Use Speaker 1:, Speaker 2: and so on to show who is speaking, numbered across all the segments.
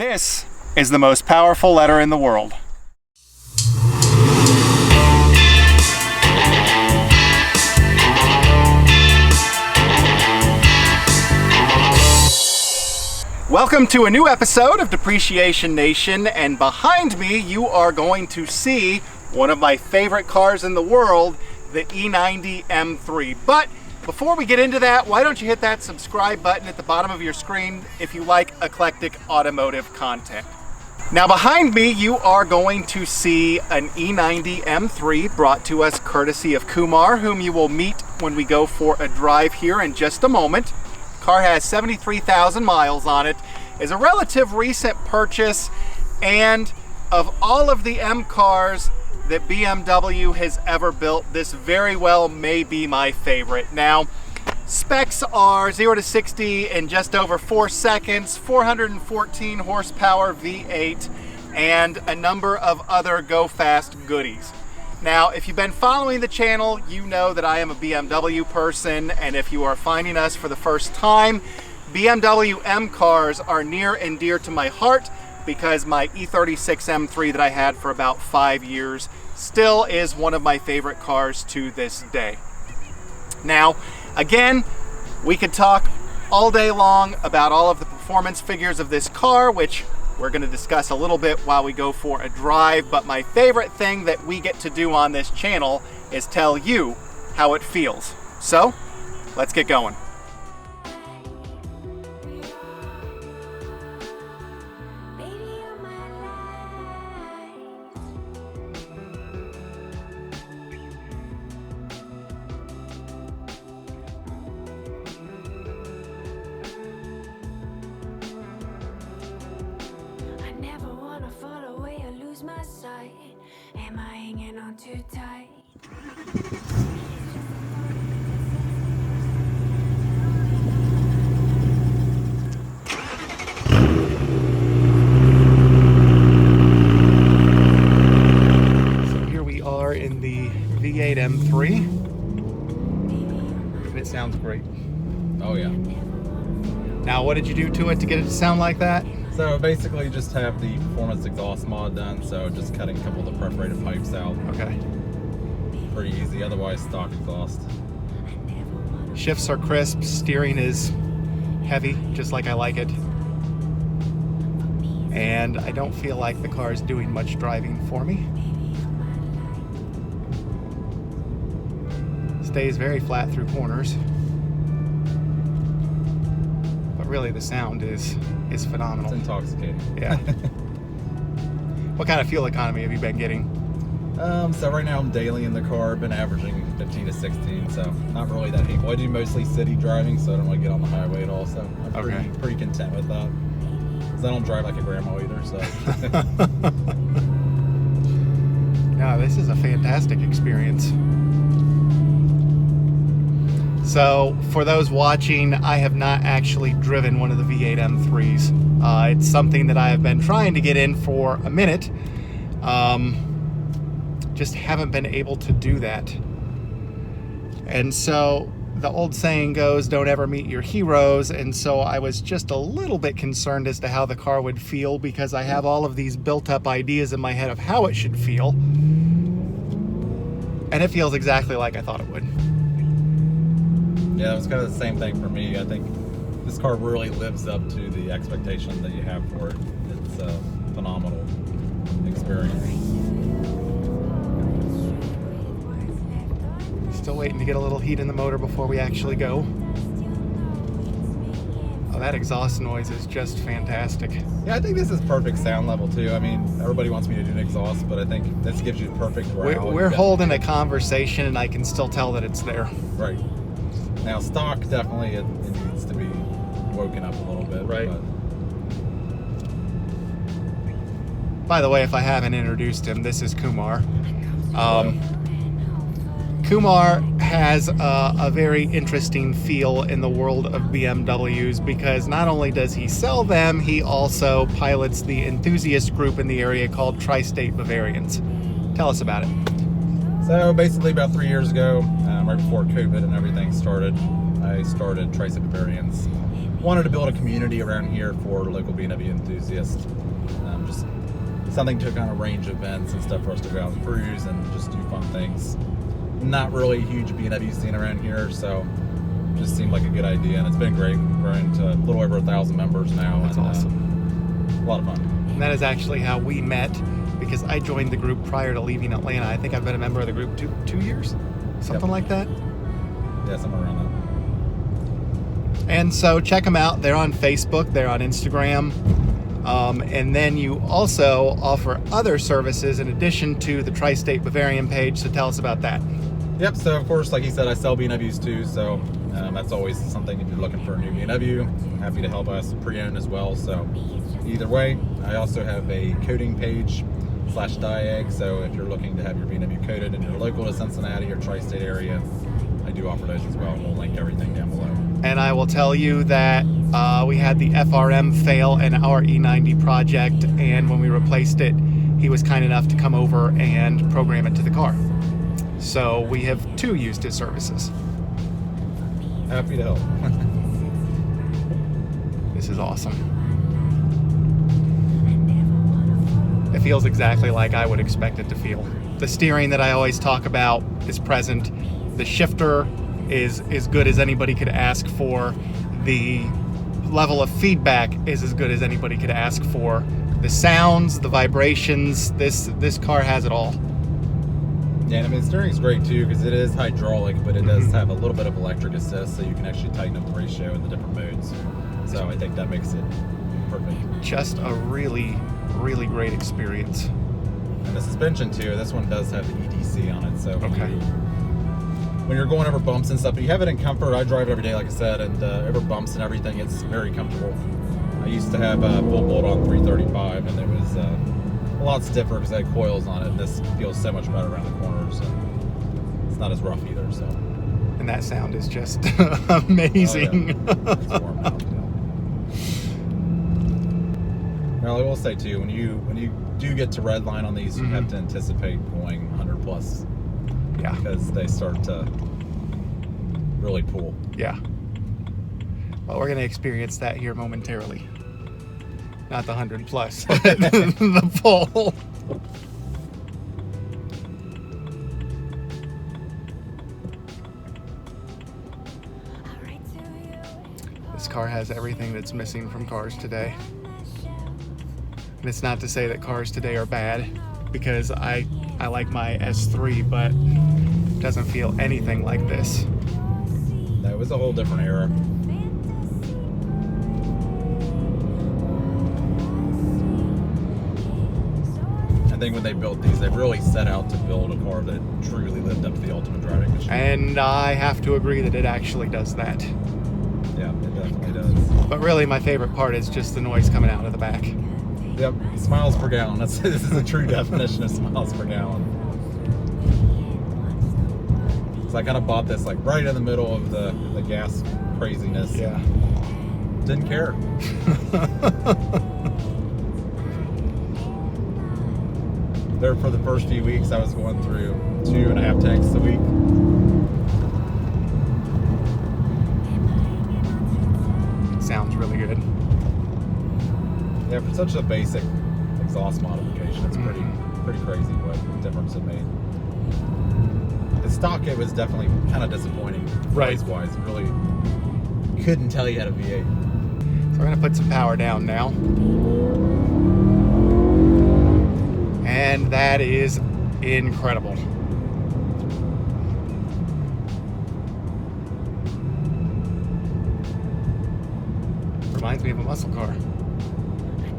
Speaker 1: This is the most powerful letter in the world. Welcome to a new episode of Depreciation Nation, and behind me you are going to see one of my favorite cars in the world, the E90 M3. But before we get into that, why don't you hit that subscribe button at the bottom of your screen if you like eclectic automotive content. Now behind me you are going to see an E90 M3 brought to us courtesy of Kumar, whom you will meet when we go for a drive here in just a moment. Car has 73,000 miles on it, is a relative recent purchase, and of all of the M cars that BMW has ever built, this very well may be my favorite. Now, specs are 0 to 60 in just over 4 seconds, 414 horsepower V8, and a number of other go fast goodies. Now, if you've been following the channel, you know that I am a BMW person, and if you are finding us for the first time, BMW M cars are near and dear to my heart because my E36 M3 that I had for about 5 years still is one of my favorite cars to this day. Now, again, we could talk all day long about all of the performance figures of this car, which we're going to discuss a little bit while we go for a drive, but my favorite thing that we get to do on this channel is tell you how it feels. So, let's get going.
Speaker 2: My sight, am I hanging on too tight?
Speaker 1: So here we are in the V8 M3, and it sounds great.
Speaker 3: Oh yeah.
Speaker 1: Now, what did you do to it to get it to sound like that?
Speaker 3: So basically just have the performance exhaust mod done, so just cutting a couple of the perforated pipes out.
Speaker 1: Okay.
Speaker 3: Pretty easy, otherwise stock exhaust.
Speaker 1: Shifts are crisp, steering is heavy, just like I like it. And I don't feel like the car is doing much driving for me. Stays very flat through corners. But really the sound is phenomenal.
Speaker 3: It's intoxicating.
Speaker 1: Yeah. What kind of fuel economy have you been getting?
Speaker 3: So right now I'm daily in the car, been averaging 15 to 16, so not really that equal. I do mostly city driving, so I don't really get on the highway at all, so I'm pretty content with that. Because I don't drive like a grandma either, so.
Speaker 1: No, this is a fantastic experience. So, for those watching, I have not actually driven one of the V8 M3s. It's something that I have been trying to get in for a minute. Just haven't been able to do that. And so, the old saying goes, don't ever meet your heroes. And so, I was just a little bit concerned as to how the car would feel because I have all of these built-up ideas in my head of how it should feel. And it feels exactly like I thought it would.
Speaker 3: Yeah, it was kind of the same thing for me. I think this car really lives up to the expectation that you have for it. It's a phenomenal experience.
Speaker 1: Still waiting to get a little heat in the motor before we actually go. Oh, that exhaust noise is just fantastic.
Speaker 3: Yeah, I think this is perfect sound level too. I mean, everybody wants me to do an exhaust, but I think this gives you perfect growl.
Speaker 1: We're holding a conversation and I can still tell that it's there.
Speaker 3: Right. Now, stock, definitely, it needs to be woken up a little bit.
Speaker 1: Right.
Speaker 3: But...
Speaker 1: By the way, if I haven't introduced him, this is Kumar. Kumar has a very interesting feel in the world of BMWs because not only does he sell them, he also pilots the enthusiast group in the area called Tri-State Bavarians. Tell us about it.
Speaker 3: So basically about 3 years ago, right before COVID and everything started, I started Tri-State Bavarians. wanted to build a community around here for local BMW enthusiasts. Just something to kind of arrange events and stuff for us to go out and cruise and just do fun things. Not really a huge BMW scene around here, so just seemed like a good idea, and it's been great. We're into a little over 1,000 members now.
Speaker 1: That's awesome.
Speaker 3: A lot of fun.
Speaker 1: And that is actually how we met, because I joined the group prior to leaving Atlanta. I think I've been a member of the group two years, something like that.
Speaker 3: Yeah, somewhere around that.
Speaker 1: And so check them out. They're on Facebook, they're on Instagram. And then you also offer other services in addition to the Tri-State Bavarian page. So tell us about that.
Speaker 3: Yep, so of course, like you said, I sell BMWs too. So that's always something if you're looking for a new BMW. I'm happy to help us pre-owned as well. So either way, I also have a coding page /diag. So if you're looking to have your BMW coded and you're local to Cincinnati or Tri-State area, I do offer those as well. We'll link everything down below.
Speaker 1: And I will tell you that we had the FRM fail in our E90 project, and when we replaced it, he was kind enough to come over and program it to the car. So we have used his services.
Speaker 3: Happy to help.
Speaker 1: This is awesome. It feels exactly like I would expect it to feel. The steering that I always talk about is present. The shifter is as good as anybody could ask for. The level of feedback is as good as anybody could ask for. The sounds, the vibrations, this car has it all.
Speaker 3: Yeah, I mean, the steering's great too because it is hydraulic, but it does have a little bit of electric assist, so you can actually tighten up the ratio in the different modes. So I think that makes it perfect.
Speaker 1: Just a really, really great experience.
Speaker 3: And the suspension too, this one does have the EDC on it, so
Speaker 1: okay.
Speaker 3: When you're going over bumps and stuff, you have it in comfort. I drive it every day, like I said, and over bumps and everything, it's very comfortable. I used to have a full bolt on 335, and it was a lot stiffer because I had coils on it. This feels so much better around the corners, and it's not as rough either. So,
Speaker 1: and that sound is just amazing.
Speaker 3: Oh, yeah. It's warm out, yeah. Now, I will say too, when you do get to red line on these, you have to anticipate going 100 plus.
Speaker 1: Yeah.
Speaker 3: Because they start to really pull.
Speaker 1: Yeah. Well, we're going to experience that here momentarily. Not the 100 plus, the pull. This car has everything that's missing from cars today. And it's not to say that cars today are bad, because I like my S3, but it doesn't feel anything like this.
Speaker 3: That was a whole different era. I think when they built these, they really set out to build a car that truly lived up to the ultimate driving machine.
Speaker 1: And I have to agree that it actually does that.
Speaker 3: Yeah, it definitely does.
Speaker 1: But really, my favorite part is just the noise coming out of the back.
Speaker 3: Yep, miles per gallon. This is a true definition of miles per gallon. So I kind of bought this like right in the middle of the gas craziness.
Speaker 1: Yeah.
Speaker 3: Didn't care. There for the first few weeks, I was going through 2.5 tanks a week.
Speaker 1: Sounds really good.
Speaker 3: Yeah, for such a basic exhaust modification, it's pretty crazy what difference it made. The stock, it was definitely kind of disappointing price-wise. It really couldn't tell you had a V8.
Speaker 1: So we're gonna put some power down now. And that is incredible. Reminds me of a muscle car.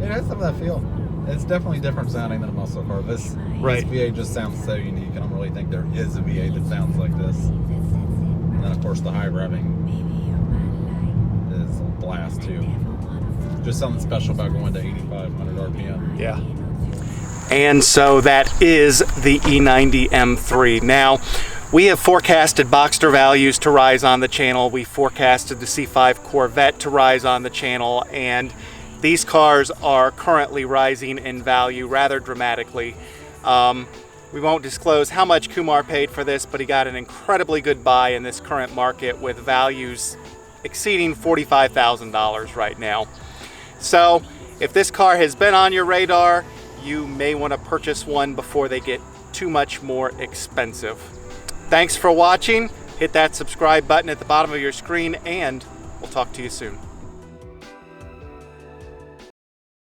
Speaker 3: It has some of that feel. It's definitely different sounding than a muscle car. This V8 just sounds so unique. I don't really think there is a V8 that sounds like this. And then of course the high revving is a blast too. Just something special about going to 8,500 RPM.
Speaker 1: Yeah. And so that is the E90 M3. Now, we have forecasted Boxster values to rise on the channel. We forecasted the C5 Corvette to rise on the channel, and these cars are currently rising in value rather dramatically. We won't disclose how much Kumar paid for this, but he got an incredibly good buy in this current market with values exceeding $45,000 right now. So if this car has been on your radar, you may want to purchase one before they get too much more expensive. Thanks for watching. Hit that subscribe button at the bottom of your screen, and we'll talk to you soon.